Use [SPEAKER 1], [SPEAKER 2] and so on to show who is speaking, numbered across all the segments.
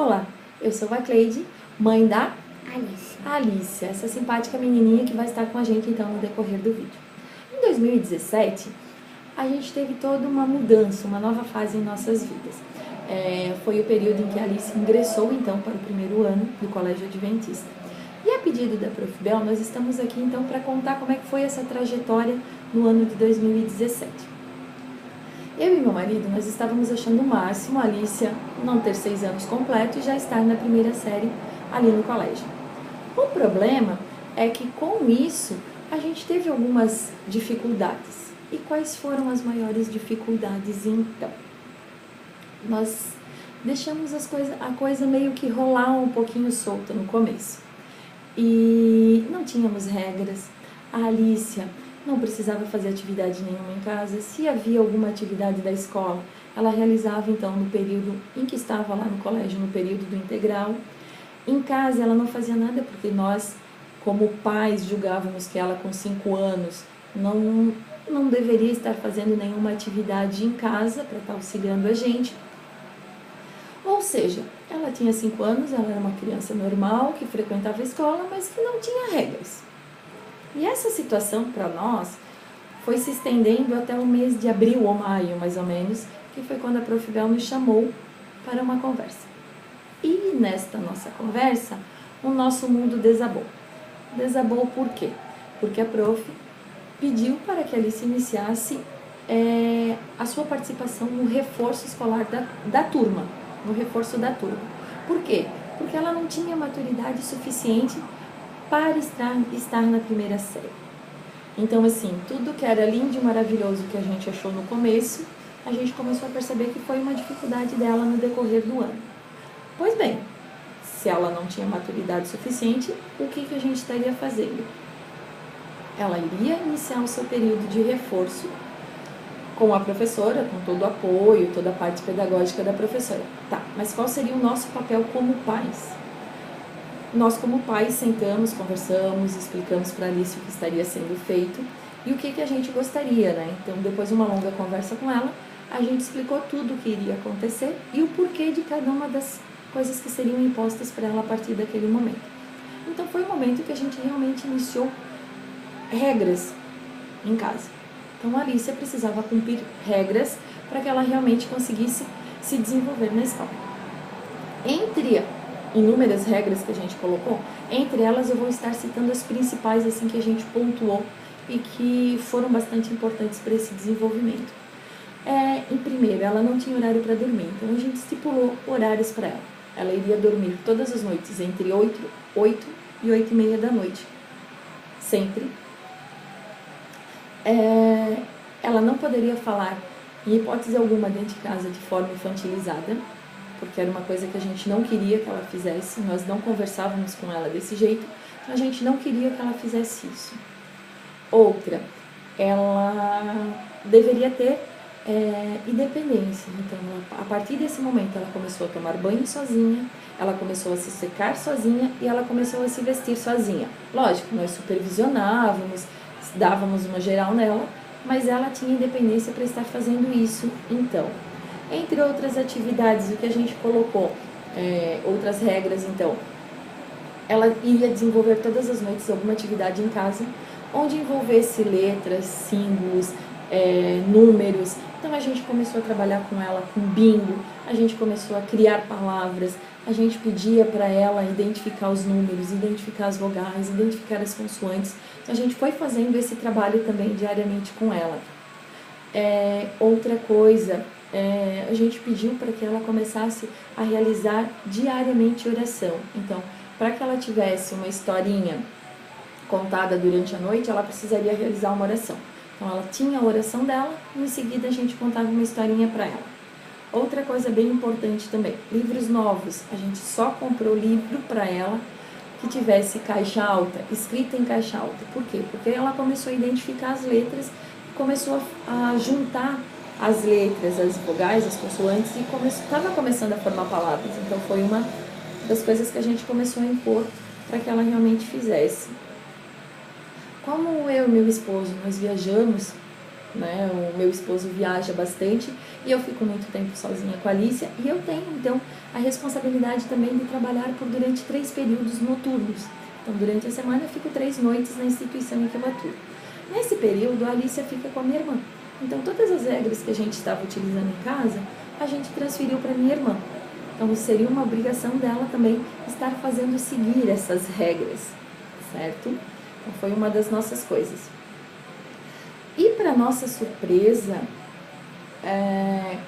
[SPEAKER 1] Olá, eu sou a Cleide, mãe da
[SPEAKER 2] Alice.
[SPEAKER 1] Alicia, essa simpática menininha que vai estar com a gente então no decorrer do vídeo. Em 2017, a gente teve toda uma mudança, uma nova fase em nossas vidas. Foi o período em que a Alice ingressou então para o primeiro ano do Colégio Adventista. E a pedido da Prof. Bel, nós estamos aqui então para contar como é que foi essa trajetória no ano de 2017. Eu e meu marido, nós estávamos achando o máximo a Alicia não ter 6 anos completo e já estar na primeira série ali no colégio. O problema é que com isso a gente teve algumas dificuldades. E quais foram as maiores dificuldades então? Nós deixamos a coisa meio que rolar um pouquinho solta no começo. E não tínhamos regras. A Alicia não precisava fazer atividade nenhuma em casa. Se havia alguma atividade da escola, ela realizava então no período em que estava lá no colégio, no período do integral. Em casa ela não fazia nada porque nós, como pais, julgávamos que ela com 5 anos não deveria estar fazendo nenhuma atividade em casa para estar auxiliando a gente. Ou seja, ela tinha 5 anos, ela era uma criança normal, que frequentava a escola, mas que não tinha regras. E essa situação para nós foi se estendendo até o mês de abril ou maio, mais ou menos, que foi quando a Prof. Bel nos chamou para uma conversa. E nesta nossa conversa, o nosso mundo desabou. Desabou por quê? Porque a Prof. pediu para que a Alice iniciasse a sua participação no reforço escolar da turma, no reforço da turma. Por quê? Porque ela não tinha maturidade suficiente para estar na primeira série. Então, assim, tudo que era lindo e maravilhoso que a gente achou no começo, a gente começou a perceber que foi uma dificuldade dela no decorrer do ano. Pois bem, se ela não tinha maturidade suficiente, o que a gente estaria fazendo? Ela iria iniciar o seu período de reforço com a professora, com todo o apoio, toda a parte pedagógica da professora. Tá, mas qual seria o nosso papel como pais? Nós, como pais, sentamos, conversamos, explicamos para a Alice o que estaria sendo feito e o que a gente gostaria, né? Então, depois de uma longa conversa com ela, a gente explicou tudo o que iria acontecer e o porquê de cada uma das coisas que seriam impostas para ela a partir daquele momento. Então, foi o momento que a gente realmente iniciou regras em casa. Então, a Alicia precisava cumprir regras para que ela realmente conseguisse se desenvolver na escola. Entre inúmeras regras que a gente colocou, entre elas eu vou estar citando as principais assim que a gente pontuou e que foram bastante importantes para esse desenvolvimento. Em primeiro, ela não tinha horário para dormir, então a gente estipulou horários para ela. Ela iria dormir todas as noites entre 8 e 8:30 da noite, sempre. Ela não poderia falar, em hipótese alguma, dentro de casa de forma infantilizada, porque era uma coisa que a gente não queria que ela fizesse, nós não conversávamos com ela desse jeito, então a gente não queria que ela fizesse isso. Outra, ela deveria ter independência, então a partir desse momento ela começou a tomar banho sozinha, ela começou a se secar sozinha e ela começou a se vestir sozinha. Lógico, nós supervisionávamos, dávamos uma geral nela, mas ela tinha independência para estar fazendo isso então. Entre outras atividades, o que a gente colocou, outras regras, então, ela iria desenvolver todas as noites alguma atividade em casa, onde envolvesse letras, símbolos, números. Então, a gente começou a trabalhar com ela com bingo, a gente começou a criar palavras, a gente pedia para ela identificar os números, identificar as vogais, identificar as consoantes. Então, a gente foi fazendo esse trabalho também diariamente com ela. Outra coisa, a gente pediu para que ela começasse a realizar diariamente oração. Então, para que ela tivesse uma historinha contada durante a noite, ela precisaria realizar uma oração. Então, ela tinha a oração dela e em seguida a gente contava uma historinha para ela. Outra coisa bem importante também, livros novos. A gente só comprou livro para ela que tivesse caixa alta, escrita em caixa alta. Por quê? Porque ela começou a identificar as letras, começou a juntar as letras, as vogais, as consoantes e estava começando a formar palavras. Então foi uma das coisas que a gente começou a impor para que ela realmente fizesse. Como eu e meu esposo, nós viajamos né? O meu esposo viaja bastante e eu fico muito tempo sozinha com a Alicia, e eu tenho então a responsabilidade também de trabalhar durante 3 períodos noturnos. Então durante a semana eu fico 3 noites na instituição em que eu atuo. Nesse período a Alicia fica com a minha irmã, então todas as regras que a gente estava utilizando em casa a gente transferiu para minha irmã. Então seria uma obrigação dela também estar fazendo seguir essas regras, certo? Então foi uma das nossas coisas. E para nossa surpresa,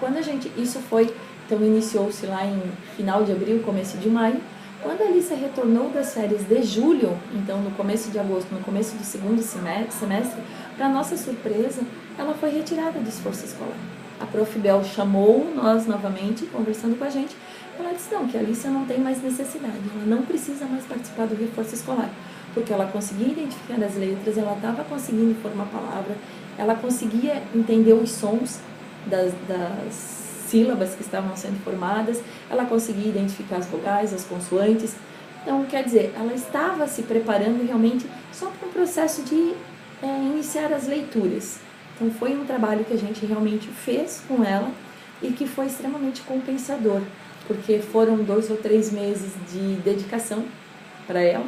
[SPEAKER 1] quando isso foi, então iniciou-se lá em final de abril, começo de maio, quando a Alicia retornou das férias de julho, então no começo de agosto, no começo do segundo semestre, para nossa surpresa, ela foi retirada do esforço escolar. A Prof. Bel chamou nós novamente, conversando com a gente, ela disse não, que a Alicia não tem mais necessidade, ela não precisa mais participar do reforço escolar, porque ela conseguia identificar as letras, ela estava conseguindo formar palavra, ela conseguia entender os sons das sílabas que estavam sendo formadas, ela conseguia identificar as vogais, as consoantes. Então, quer dizer, ela estava se preparando realmente só para o processo de iniciar as leituras. Então, foi um trabalho que a gente realmente fez com ela e que foi extremamente compensador, porque foram 2 ou 3 meses de dedicação para ela,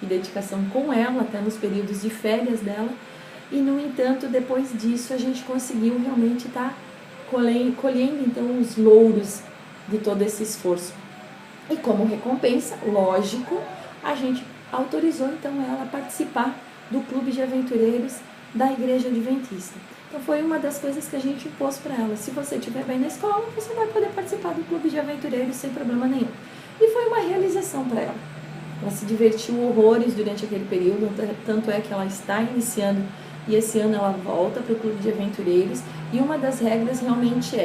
[SPEAKER 1] e dedicação com ela, até nos períodos de férias dela, e no entanto, depois disso, a gente conseguiu realmente estar colhendo então os louros de todo esse esforço. E como recompensa, lógico, a gente autorizou então ela a participar do Clube de Aventureiros da Igreja Adventista. Então foi uma das coisas que a gente impôs para ela: se você estiver bem na escola, você vai poder participar do Clube de Aventureiros sem problema nenhum. E foi uma realização para ela. Ela se divertiu horrores durante aquele período, tanto é que ela está iniciando, e esse ano ela volta para o Clube de Aventureiros, e uma das regras realmente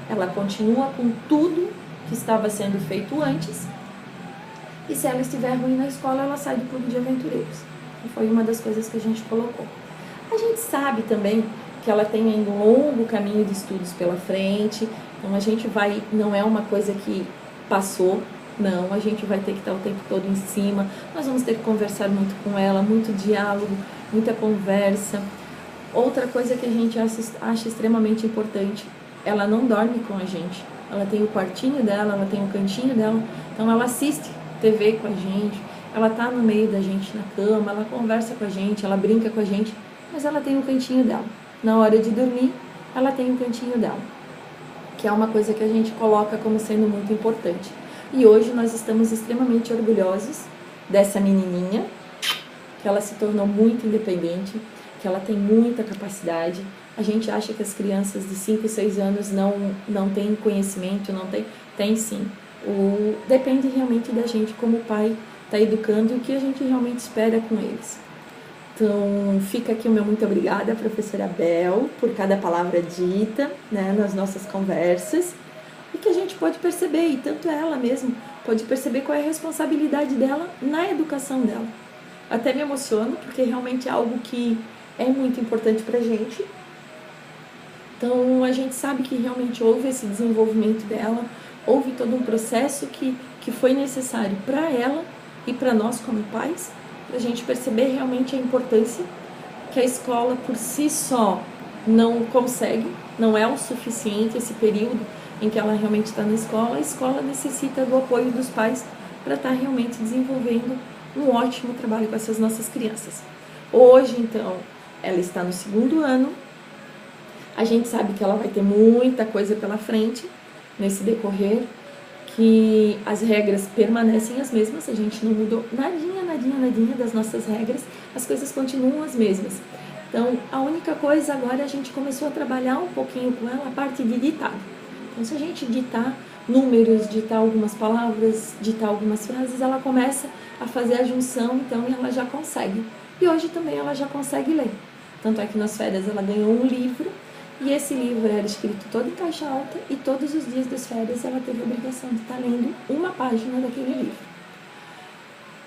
[SPEAKER 1] ela continua com tudo que estava sendo feito antes, e se ela estiver ruim na escola, ela sai do Clube de Aventureiros. E foi uma das coisas que a gente colocou. A gente sabe também que ela tem ainda um longo caminho de estudos pela frente, então a gente não é uma coisa que passou, não, a gente vai ter que estar o tempo todo em cima, nós vamos ter que conversar muito com ela, muito diálogo, muita conversa. Outra coisa que a gente acha extremamente importante, ela não dorme com a gente, ela tem o quartinho dela, ela tem o cantinho dela, então ela assiste TV com a gente, ela tá no meio da gente na cama, ela conversa com a gente, ela brinca com a gente, mas ela tem o cantinho dela. Na hora de dormir, ela tem o cantinho dela, que é uma coisa que a gente coloca como sendo muito importante. E hoje nós estamos extremamente orgulhosos dessa menininha, que ela se tornou muito independente, que ela tem muita capacidade. A gente acha que as crianças de 5, 6 anos não têm conhecimento, tem sim. Depende realmente da gente como pai está educando e o que a gente realmente espera com eles. Então, fica aqui o meu muito obrigada, professora Bel, por cada palavra dita, né, nas nossas conversas, e que a gente pode perceber, e tanto ela mesmo pode perceber qual é a responsabilidade dela na educação dela. Até me emociono, porque realmente é algo que é muito importante para a gente. Então, a gente sabe que realmente houve esse desenvolvimento dela, houve todo um processo que foi necessário para ela e para nós como pais, para a gente perceber realmente a importância que a escola por si só não consegue, não é o suficiente esse período em que ela realmente está na escola. A escola necessita do apoio dos pais para estar realmente desenvolvendo um ótimo trabalho com essas nossas crianças. Hoje, então, ela está no 2º ano, a gente sabe que ela vai ter muita coisa pela frente nesse decorrer, que as regras permanecem as mesmas, a gente não mudou nadinha das nossas regras, as coisas continuam as mesmas. Então, a única coisa agora, a gente começou a trabalhar um pouquinho com ela a parte de ditado. Então, se a gente ditar números, ditar algumas palavras, ditar algumas frases, ela começa a fazer a junção, então, e ela já consegue. E hoje também ela já consegue ler. Tanto é que nas férias ela ganhou um livro, e esse livro era escrito todo em caixa alta, e todos os dias das férias ela teve a obrigação de estar lendo uma página daquele livro.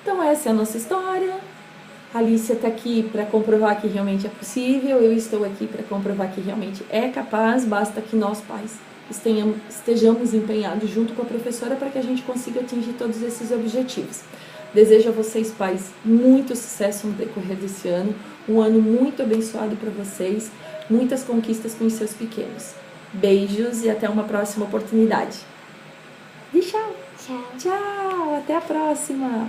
[SPEAKER 1] Então essa é a nossa história. A Alicia está aqui para comprovar que realmente é possível, eu estou aqui para comprovar que realmente é capaz, basta que nós pais estejamos empenhados junto com a professora para que a gente consiga atingir todos esses objetivos. Desejo a vocês, pais, muito sucesso no decorrer desse ano, um ano muito abençoado para vocês, muitas conquistas com os seus pequenos. Beijos e até uma próxima oportunidade. E tchau!
[SPEAKER 2] Tchau.
[SPEAKER 1] Tchau! Até a próxima!